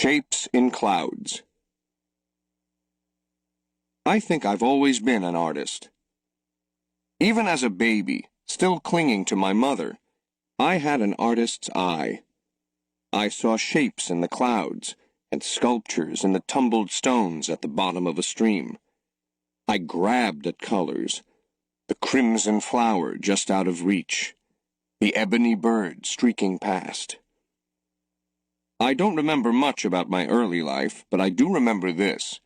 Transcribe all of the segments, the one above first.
Shapes in Clouds. I think I've always been an artist. Even as a baby, still clinging to my mother, I had an artist's eye. I saw shapes in the clouds and sculptures in the tumbled stones at the bottom of a stream. I grabbed at colors, the crimson flower just out of reach, the ebony bird streaking past. I don't remember much about my early life, but I do remember this.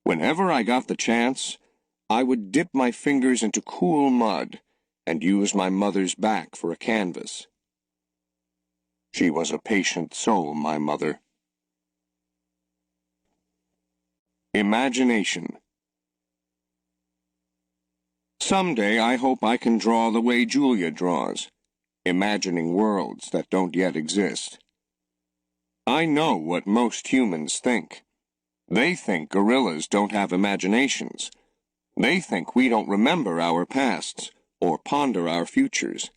Whenever I got the chance, I would dip my fingers into cool mud and use my mother's back for a canvas. She was a patient soul, my mother. Imagination. Someday I hope I can draw the way Julia draws, imagining worlds that don't yet exist. I know what most humans think. They think gorillas don't have imaginations. They think we don't remember our pasts or ponder our futures.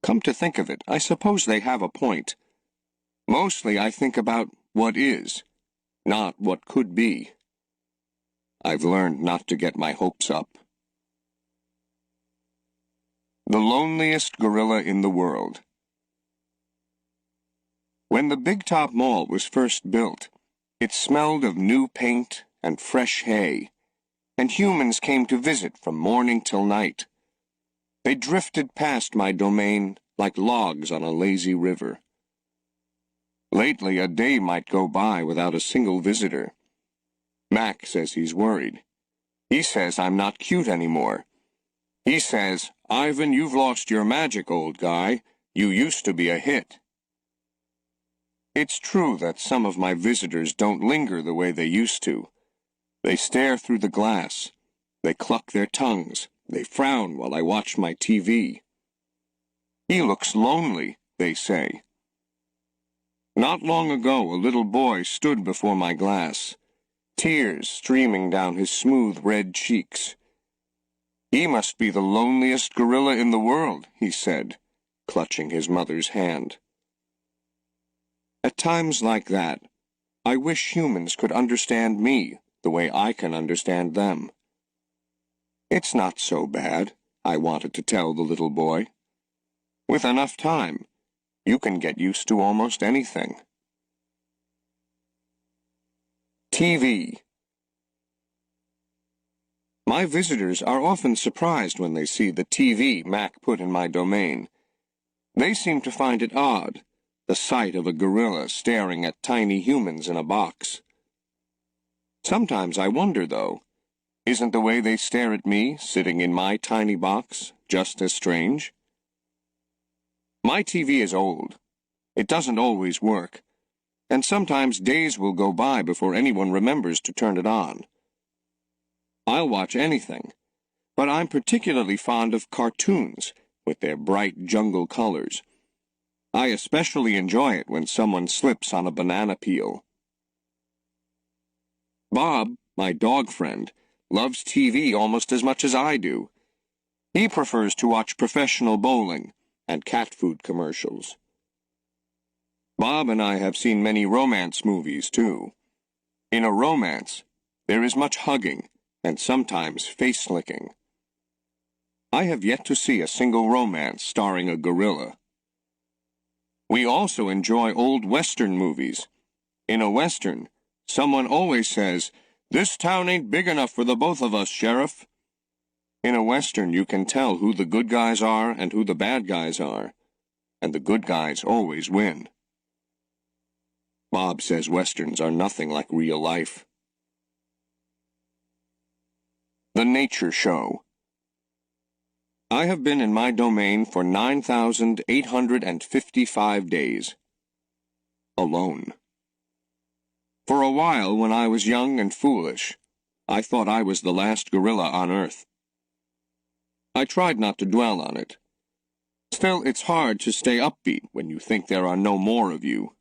Come to think of it, I suppose they have a point. Mostly I think about what is, not what could be. I've learned not to get my hopes up. The loneliest gorilla in the world. When the Big Top Mall was first built, it smelled of new paint and fresh hay, and humans came to visit from morning till night. They drifted past my domain like logs on a lazy river. Lately, a day might go by without a single visitor. Mac says he's worried. He says I'm not cute anymore. He says, "Ivan, you've lost your magic, old guy. You used to be a hit." It's true that some of my visitors don't linger the way they used to. They stare through the glass. They cluck their tongues. They frown while I watch my TV. "He looks lonely," they say. Not long ago, a little boy stood before my glass, tears streaming down his smooth red cheeks. "He must be the loneliest gorilla in the world," he said, clutching his mother's hand. At times like that, I wish humans could understand me the way I can understand them. "It's not so bad," I wanted to tell the little boy. "With enough time, you can get used to almost anything." TV. My visitors are often surprised when they see the TV Mac put in my domain. They seem to find it odd, the sight of a gorilla staring at tiny humans in a box. Sometimes I wonder, though, isn't the way they stare at me, sitting in my tiny box, just as strange? My TV is old. It doesn't always work, and sometimes days will go by before anyone remembers to turn it on. I'll watch anything, but I'm particularly fond of cartoons with their bright jungle colors. I especially enjoy it when someone slips on a banana peel. Bob, my dog friend, loves TV almost as much as I do. He prefers to watch professional bowling and cat food commercials. Bob and I have seen many romance movies, too. In a romance, there is much hugging and sometimes face-licking. I have yet to see a single romance starring a gorilla. We also enjoy old Western movies. In a Western, someone always says, "This town ain't big enough for the both of us, Sheriff." In a Western, you can tell who the good guys are and who the bad guys are, and the good guys always win. Bob says Westerns are nothing like real life. The Nature Show. I have been in my domain for 9,855 days. Alone. For a while, when I was young and foolish, I thought I was the last gorilla on Earth. I tried not to dwell on it. Still, it's hard to stay upbeat when you think there are no more of you.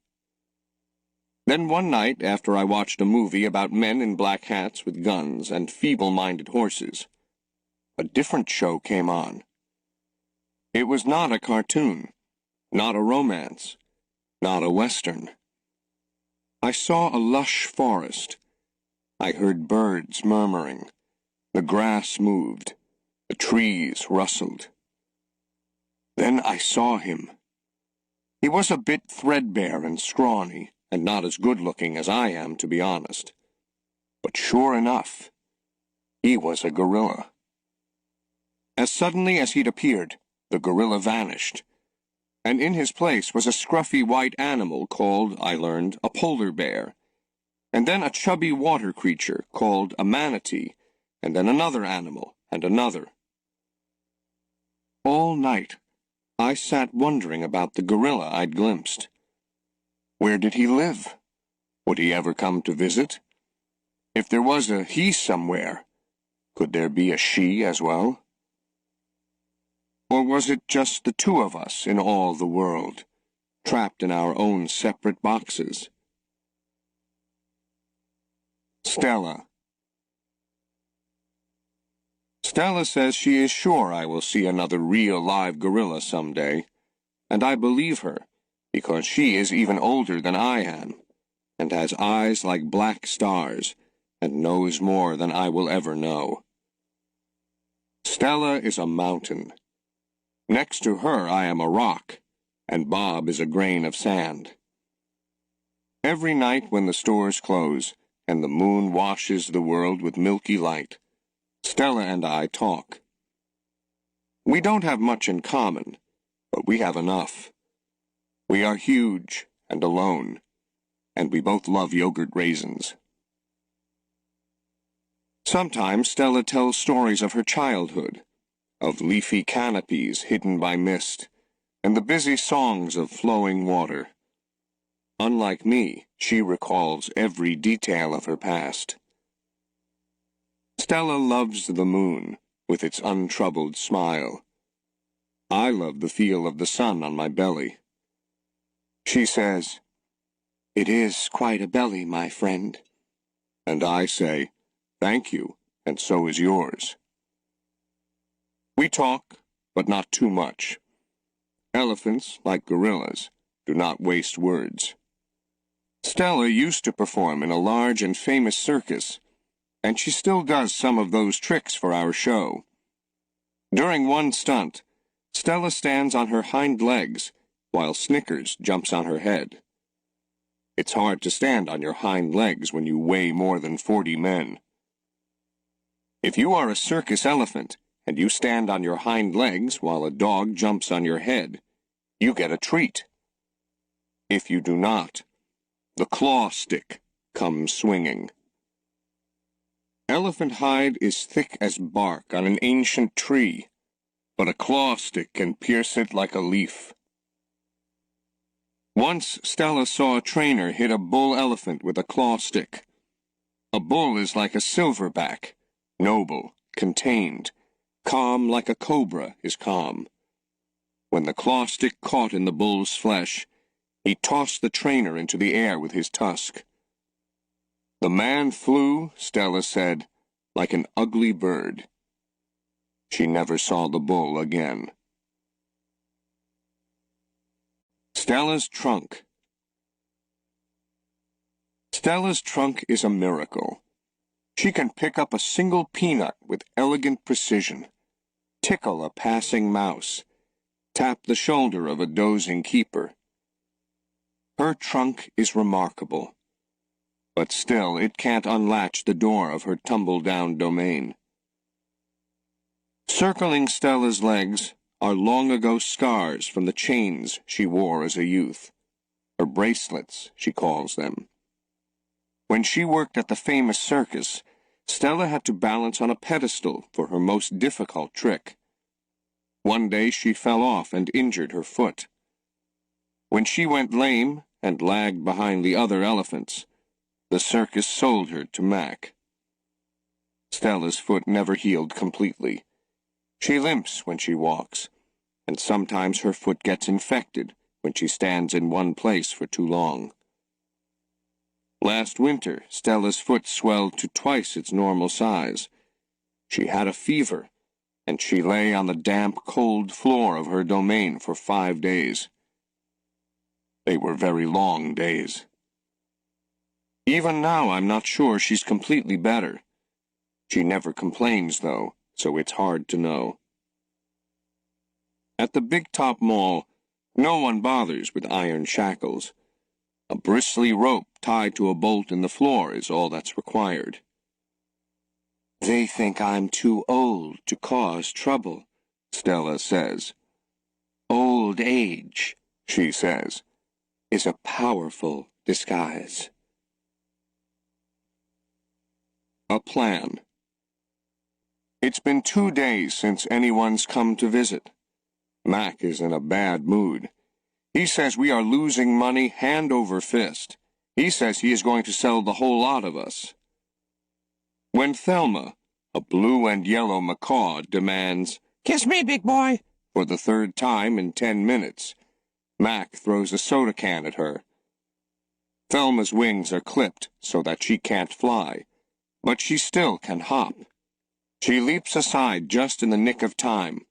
Then one night, after I watched a movie about men in black hats with guns and feeble-minded horses, a different show came on. It was not a cartoon, not a romance, not a Western. I saw a lush forest. I heard birds murmuring. The grass moved. The trees rustled. Then I saw him. He was a bit threadbare and scrawny, and not as good-looking as I am, to be honest. But sure enough, he was a gorilla. As suddenly as he'd appeared, the gorilla vanished, and in his place was a scruffy white animal called, I learned, a polar bear, and then a chubby water creature called a manatee, and then another animal, and another. All night, I sat wondering about the gorilla I'd glimpsed. Where did he live? Would he ever come to visit? If there was a he somewhere, could there be a she as well? Or was it just the two of us in all the world, trapped in our own separate boxes? Stella. Stella says she is sure I will see another real live gorilla someday, and I believe her, because she is even older than I am, and has eyes like black stars, and knows more than I will ever know. Stella is a mountain. Next to her I am a rock, and Bob is a grain of sand. Every night when the stores close, and the moon washes the world with milky light, Stella and I talk. We don't have much in common, but we have enough. We are huge and alone, and we both love yogurt raisins. Sometimes Stella tells stories of her childhood, of leafy canopies hidden by mist, and the busy songs of flowing water. Unlike me, she recalls every detail of her past. Stella loves the moon, with its untroubled smile. I love the feel of the sun on my belly. She says, "It is quite a belly, my friend." And I say, "Thank you, and so is yours." We talk, but not too much. Elephants, like gorillas, do not waste words. Stella used to perform in a large and famous circus, and she still does some of those tricks for our show. During one stunt, Stella stands on her hind legs, while Snickers jumps on her head. It's hard to stand on your hind legs when you weigh more than 40 men. If you are a circus elephant, and you stand on your hind legs while a dog jumps on your head, you get a treat. If you do not, the claw stick comes swinging. Elephant hide is thick as bark on an ancient tree, but a claw stick can pierce it like a leaf. Once Stella saw a trainer hit a bull elephant with a claw stick. A bull is like a silverback, noble, contained, calm like a cobra is calm. When the claw stick caught in the bull's flesh, he tossed the trainer into the air with his tusk. The man flew, Stella said, like an ugly bird. She never saw the bull again. Stella's trunk. Stella's trunk is a miracle. She can pick up a single peanut with elegant precision, tickle a passing mouse, tap the shoulder of a dozing keeper. Her trunk is remarkable, but still it can't unlatch the door of her tumble-down domain. Circling Stella's legs are long-ago scars from the chains she wore as a youth, her bracelets, she calls them. When she worked at the famous circus, Stella had to balance on a pedestal for her most difficult trick. One day she fell off and injured her foot. When she went lame and lagged behind the other elephants, the circus sold her to Mac. Stella's foot never healed completely. She limps when she walks, and sometimes her foot gets infected when she stands in one place for too long. Last winter, Stella's foot swelled to twice its normal size. She had a fever, and she lay on the damp, cold floor of her domain for 5 days. They were very long days. Even now, I'm not sure she's completely better. She never complains, though, so it's hard to know. At the Big Top Mall, no one bothers with iron shackles. A bristly rope tied to a bolt in the floor is all that's required. They think I'm too old to cause trouble, Stella says. Old age, she says, is a powerful disguise. A plan. It's been 2 days since anyone's come to visit. Mac is in a bad mood. He says we are losing money hand over fist. He says he is going to sell the whole lot of us. When Thelma, a blue and yellow macaw, demands, "Kiss me, big boy," for the 3rd time in 10 minutes, Mac throws a soda can at her. Thelma's wings are clipped so that she can't fly, but she still can hop. She leaps aside just in the nick of time.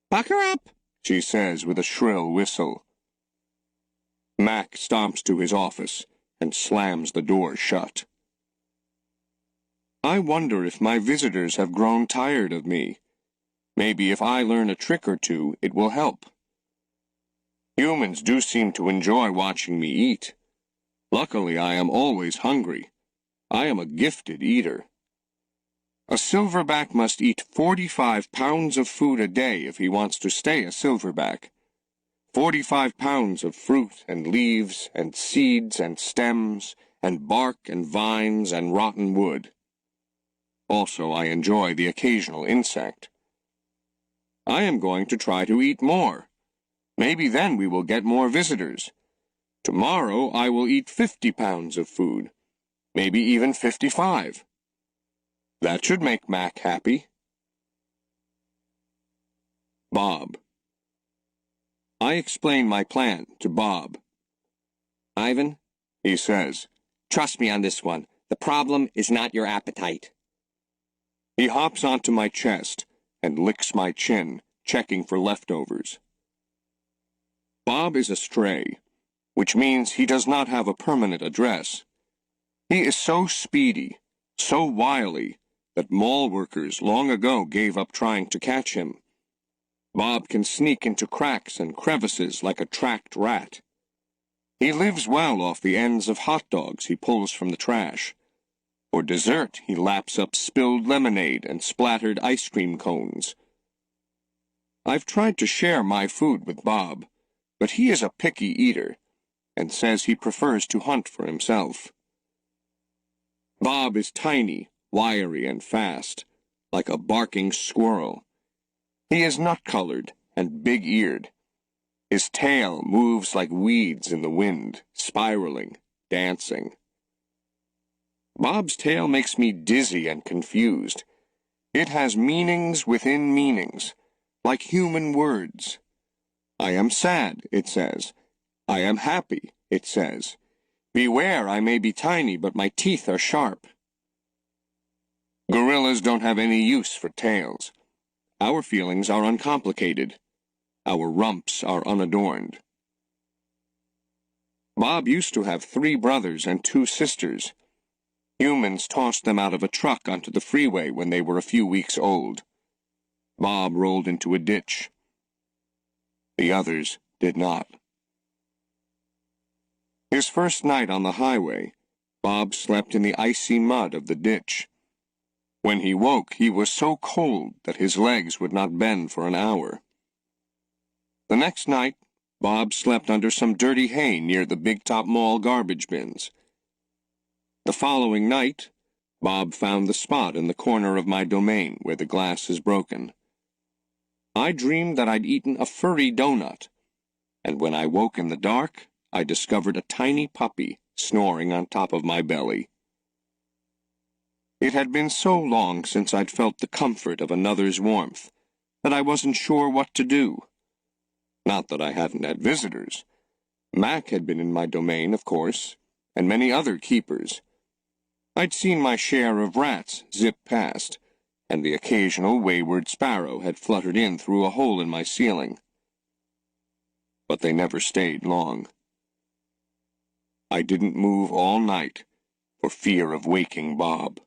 "Pucker up," she says with a shrill whistle. Mac stomps to his office and slams the door shut. I wonder if my visitors have grown tired of me. Maybe if I learn a trick or two, it will help. Humans do seem to enjoy watching me eat. Luckily, I am always hungry. I am a gifted eater. A silverback must eat 45 pounds of food a day if he wants to stay a silverback. 45 pounds of fruit and leaves and seeds and stems and bark and vines and rotten wood. Also, I enjoy the occasional insect. I am going to try to eat more. Maybe then we will get more visitors. Tomorrow I will eat 50 pounds of food, maybe even 55. That should make Mac happy. Bob. I explain my plan to Bob. "Ivan," he says, "trust me on this one. The problem is not your appetite." He hops onto my chest and licks my chin, checking for leftovers. Bob is a stray, which means he does not have a permanent address. He is so speedy, so wily, that mall workers long ago gave up trying to catch him. Bob can sneak into cracks and crevices like a tracked rat. He lives well off the ends of hot dogs he pulls from the trash. For dessert, he laps up spilled lemonade and splattered ice cream cones. I've tried to share my food with Bob, but he is a picky eater, and says he prefers to hunt for himself. Bob is tiny, wiry, and fast, like a barking squirrel. He is nut-colored and big-eared. His tail moves like weeds in the wind, spiraling, dancing. Bob's tail makes me dizzy and confused. It has meanings within meanings, like human words. I am sad, it says. I am happy, it says. Beware, I may be tiny, but my teeth are sharp. Gorillas don't have any use for tails. Our feelings are uncomplicated. Our rumps are unadorned. Bob used to have 3 brothers and 2 sisters. Humans tossed them out of a truck onto the freeway when they were a few weeks old. Bob rolled into a ditch. The others did not. His first night on the highway, Bob slept in the icy mud of the ditch. When he woke, he was so cold that his legs would not bend for an hour. The next night, Bob slept under some dirty hay near the Big Top Mall garbage bins. The following night, Bob found the spot in the corner of my domain where the glass is broken. I dreamed that I'd eaten a furry donut, and when I woke in the dark, I discovered a tiny puppy snoring on top of my belly. It had been so long since I'd felt the comfort of another's warmth that I wasn't sure what to do. Not that I hadn't had visitors. Mac had been in my domain, of course, and many other keepers. I'd seen my share of rats zip past, and the occasional wayward sparrow had fluttered in through a hole in my ceiling. But they never stayed long. I didn't move all night, for fear of waking Bob.